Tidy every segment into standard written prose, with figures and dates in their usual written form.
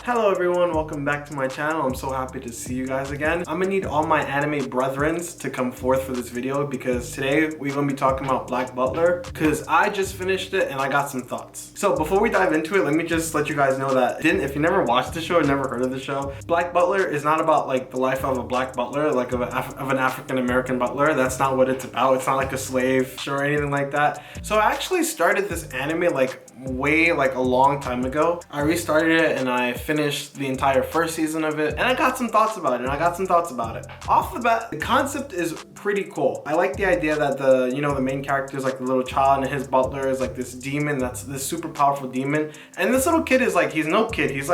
Hello everyone, welcome back to my channel. I'm so happy to see you guys again. I'm gonna need all my anime brethrens to come forth for this video because today we're gonna be talking about Black Butler because I just finished it and I got some thoughts. So before we dive into it, let me just let you guys know that if you never watched the show or never heard of the show, Black Butler is not about like the life of a black butler, like of an African-American butler. That's not what it's about. It's not like a slave show or anything like that. So I actually started this anime like a long time ago. I restarted it and I finished the entire first season of it and I got some thoughts about it. Off the bat, the concept is pretty cool. I like the idea that the main character is like the little child and his butler is like this demon that's this super powerful demon, and this little kid is like, he's no kid, he's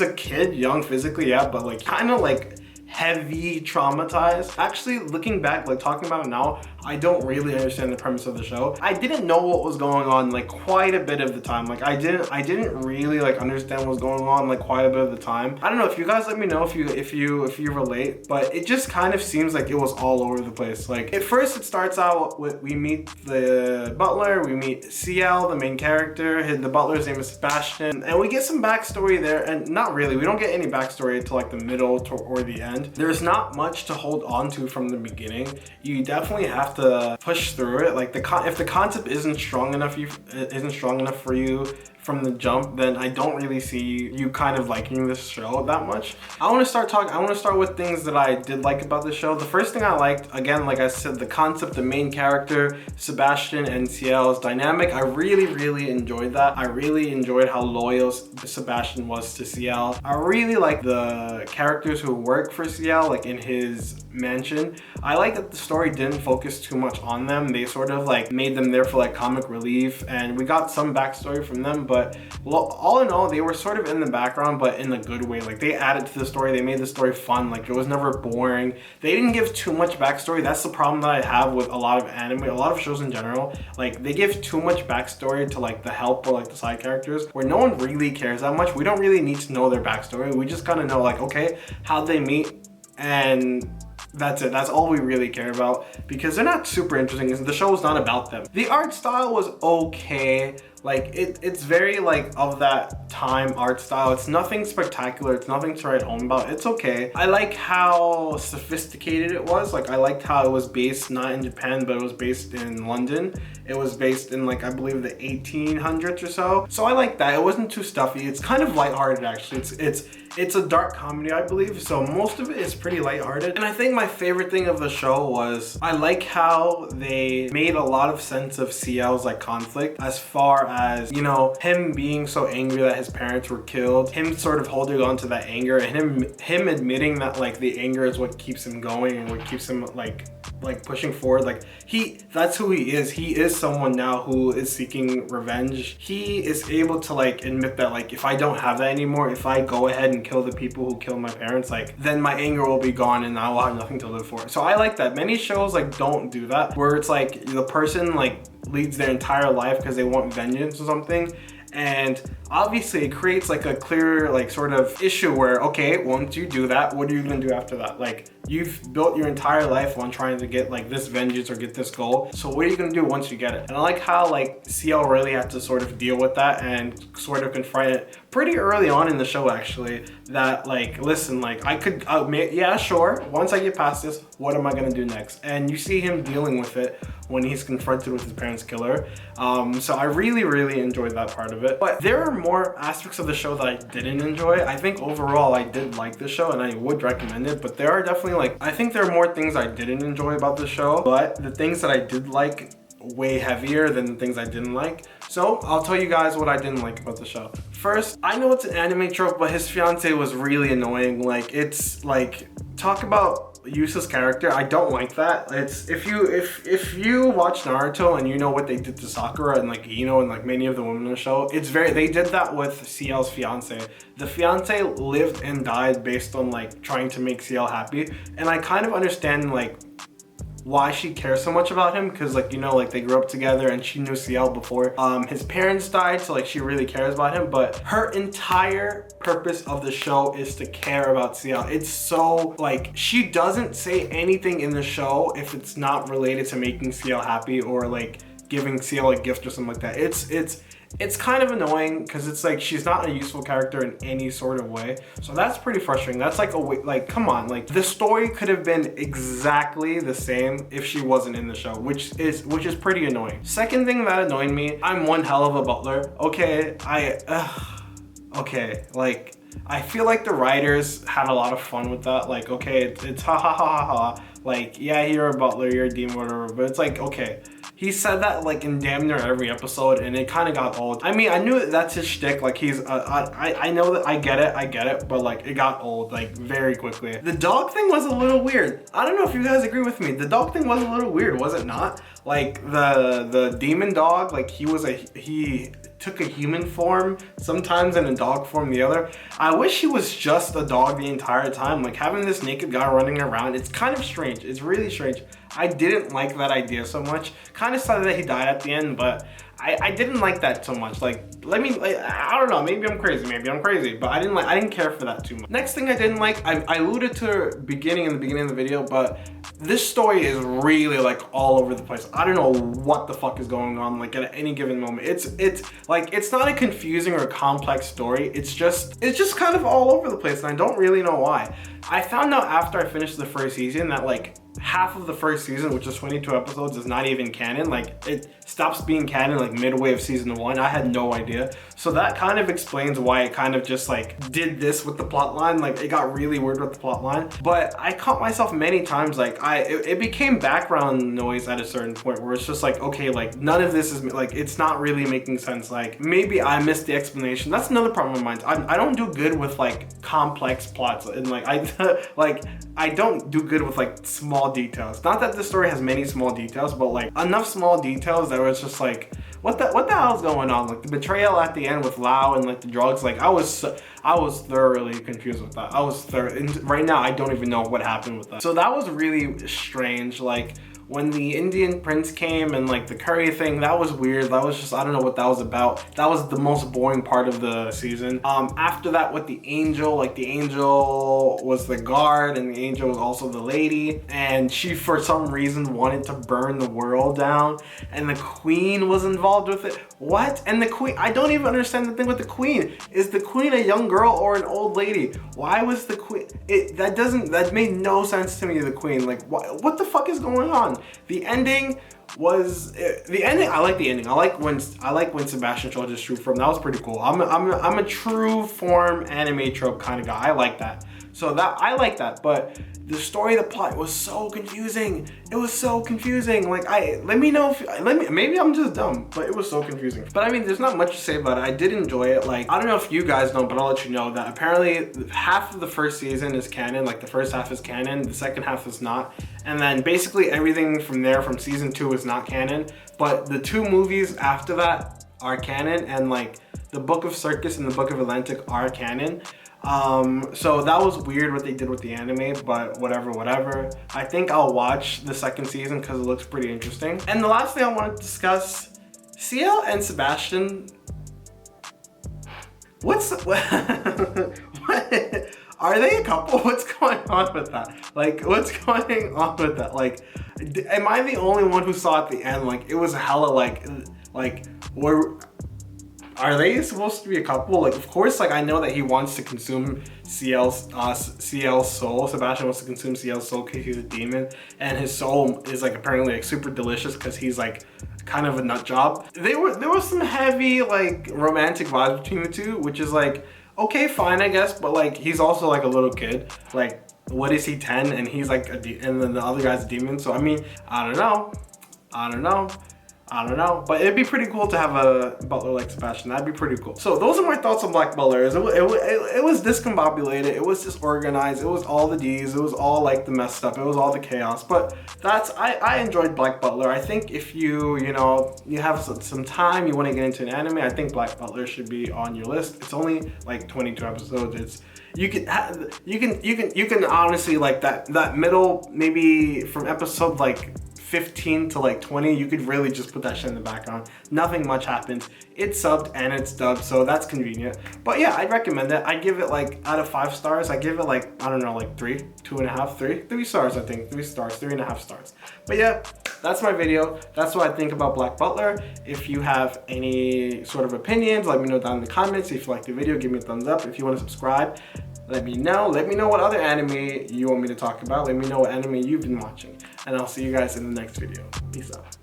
a kid, young physically, yeah, but like kind of like heavy traumatized. Actually, looking back, like talking about it now, I don't really understand the premise of the show. I didn't know what was going on like quite a bit of the time. Like I didn't really like understand what was going on like quite a bit of the time. I don't know if you guys let me know if you relate, but it just kind of seems like it was all over the place. Like at first it starts out with we meet the butler, we meet CL, the main character. The butler's name is Sebastian, and we get some backstory there, and not really. We don't get any backstory until like the middle or the end. There's not much to hold on to from the beginning. You definitely have to push through it. Like if the concept isn't strong enough for you from the jump, then I don't really see you kind of liking this show that much. I want to start with things that I did like about the show. The first thing I liked, again, like I said, the concept, the main character, Sebastian and CL's dynamic. I really enjoyed that. I really enjoyed how loyal Sebastian was to CL. I really like the characters who work for CL, like in his mansion. I like that the story didn't focus too much on them. They sort of like made them there for like comic relief, and we got some backstory from them, but all in all, they were sort of in the background, but in a good way. Like they added to the story, they made the story fun. Like it was never boring. They didn't give too much backstory. That's the problem that I have with a lot of anime, a lot of shows in general. Like they give too much backstory to like the help or like the side characters where no one really cares that much. We don't really need to know their backstory. We just kind of know like, okay, how'd they meet, and that's it. That's all we really care about because they're not super interesting. The show is not about them. The art style was okay. Like it's very like of that time art style. It's nothing spectacular. It's nothing to write home about. It's okay. I like how sophisticated it was. Like I liked how it was based not in Japan, but it was based in London. It was based in like, I believe the 1800s or so. So I like that. It wasn't too stuffy. It's kind of lighthearted actually. It's a dark comedy, I believe. So most of it is pretty lighthearted. And I think my favorite thing of the show was I like how they made a lot of sense of CL's like conflict, as far as, you know, him being so angry that his parents were killed, him sort of holding on to that anger, and him admitting that like the anger is what keeps him going and what keeps him like pushing forward. Like that's who he is. He is someone now who is seeking revenge. He is able to like admit that like, if I don't have that anymore, if I go ahead and kill the people who killed my parents, like then my anger will be gone and I will have nothing to live for. So I like that. Many shows like don't do that, where it's like the person like leads their entire life because they want vengeance or something, and obviously it creates like a clear like sort of issue where, okay, once you do that, what are you gonna do after that? Like you've built your entire life on trying to get like this vengeance or get this goal, so what are you gonna do once you get it? And I like how like CL really had to sort of deal with that and sort of confront it pretty early on in the show actually, that like, listen, like yeah, sure, once I get past this, what am I gonna do next? And you see him dealing with it when he's confronted with his parents' killer. So I really enjoyed that part of it. But there are more aspects of the show that I didn't enjoy. I think overall I did like the show and I would recommend it, but there are definitely like, I think there are more things I didn't enjoy about the show, but the things that I did like way heavier than the things I didn't like. So I'll tell you guys what I didn't like about the show. First, I know it's an anime trope, but his fiance was really annoying. Like it's like, talk about useless character. I don't like that. It's if you watch Naruto and you know what they did to Sakura and like Ino and like many of the women in the show, they did that with CL's fiance. The fiance lived and died based on like trying to make CL happy, and I kind of understand like why she cares so much about him, because like, you know, like they grew up together and she knew CL before his parents died, so like she really cares about him. But her entire purpose of the show is to care about CL. It's so like, she doesn't say anything in the show if it's not related to making CL happy or like giving CL a gift or something like that. It's kind of annoying because it's like she's not a useful character in any sort of way. So that's pretty frustrating. That's like come on, like the story could have been exactly the same if she wasn't in the show, which is pretty annoying. Second thing that annoyed me, I'm one hell of a butler. Okay, okay, like I feel like the writers had a lot of fun with that. Like, okay, it's ha ha ha ha ha. Like, yeah, you're a butler, you're a demon, whatever. But it's like, okay, he said that like in damn near every episode, and it kind of got old. I mean, I knew that's his shtick. Like he's, I know that I get it, but like it got old like very quickly. The dog thing was a little weird. I don't know if you guys agree with me. The dog thing was a little weird, was it not? Like the demon dog, like he took a human form sometimes and a dog form the other. I wish he was just a dog the entire time. Like having this naked guy running around, it's kind of strange. It's really strange. I didn't like that idea so much. Kind of sad that he died at the end, but I didn't like that so much. Like, I don't know, maybe I'm crazy, but I didn't care for that too much. Next thing I didn't like, I alluded to in the beginning of the video, but this story is really like all over the place. I don't know what the fuck is going on like at any given moment. It's like, it's not a confusing or complex story. It's just kind of all over the place, and I don't really know why. I found out after I finished the first season that like half of the first season, which is 22 episodes, is not even canon. Like it stops being canon like midway of season 1. I had no idea. So that kind of explains why it kind of just like did this with the plot line. Like it got really weird with the plot line. But I caught myself many times like it became background noise at a certain point where it's just like, okay, like none of this is like, it's not really making sense. Like maybe I missed the explanation. That's another problem of mine. I don't do good with like complex plots, and like I don't do good with like small details. Not that the story has many small details, but like enough small details that was just like, what the hell is going on? Like the betrayal at the end with Lau and like the drugs, like I was thoroughly confused with that. And right now I don't even know what happened with that. So that was really strange. Like when the Indian prince came and like the curry thing, that was weird. That was just, I don't know what that was about. That was the most boring part of the season. After that with the angel, like the angel was the guard and the angel was also the lady, and she for some reason wanted to burn the world down, and the queen was involved with it. What? And the queen, I don't even understand the thing with the queen. Is the queen a young girl or an old lady? Why was the queen, that made no sense to me, the queen. Like what the fuck is going on? The ending was I like the ending. I like when Sebastian chose his true form. That was pretty cool. I'm a true form anime trope kind of guy. I like that. So I like that, but the story, the plot was so confusing. It was so confusing. Like let me know if maybe I'm just dumb, but it was so confusing. But I mean, there's not much to say about it. I did enjoy it. Like I don't know if you guys know, but I'll let you know that apparently half of the first season is canon. Like the first half is canon, the second half is not. And then basically everything from there, from season 2, is not canon. But the 2 movies after that are canon, and like the Book of Circus and the Book of Atlantic are canon. So that was weird what they did with the anime, but whatever. I think I'll watch the second season because it looks pretty interesting. And the last thing I want to discuss, CL and Sebastian. What? Are they a couple? What's going on with that? Like, what's going on with that? Like, am I the only one who saw at the end, like, it was hella are they supposed to be a couple? Like, of course, like I know that he wants to consume CL's soul. Sebastian wants to consume CL's soul because he's a demon, and his soul is like apparently like super delicious because he's like kind of a nut job. There was some heavy like romantic vibes between the two, which is like, okay, fine, I guess, but like he's also like a little kid. Like, what is he, 10? And he's like and then the other guy's a demon. So I mean, I don't know. But it'd be pretty cool to have a butler like Sebastian. That'd be pretty cool. So those are my thoughts on Black Butler. It was discombobulated. It was disorganized. It was all the D's. It was all like the messed up. It was all the chaos. But I enjoyed Black Butler. I think if you have some time, you want to get into an anime, I think Black Butler should be on your list. It's only like 22 episodes. You can honestly like that middle, maybe from episode like 15 to like 20, you could really just put that shit in the background. Nothing much happens. It's subbed and it's dubbed, so that's convenient. But yeah, I'd recommend it. I'd give it like, out of 5 stars, I give it like, I don't know, like 3, 2.5, 3? 3 stars, I think. 3 stars, 3.5 stars. But yeah, that's my video. That's what I think about Black Butler. If you have any sort of opinions, let me know down in the comments. If you like the video, give me a thumbs up. If you want to subscribe, let me know. Let me know what other anime you want me to talk about. Let me know what anime you've been watching. And I'll see you guys in the next video. Peace out.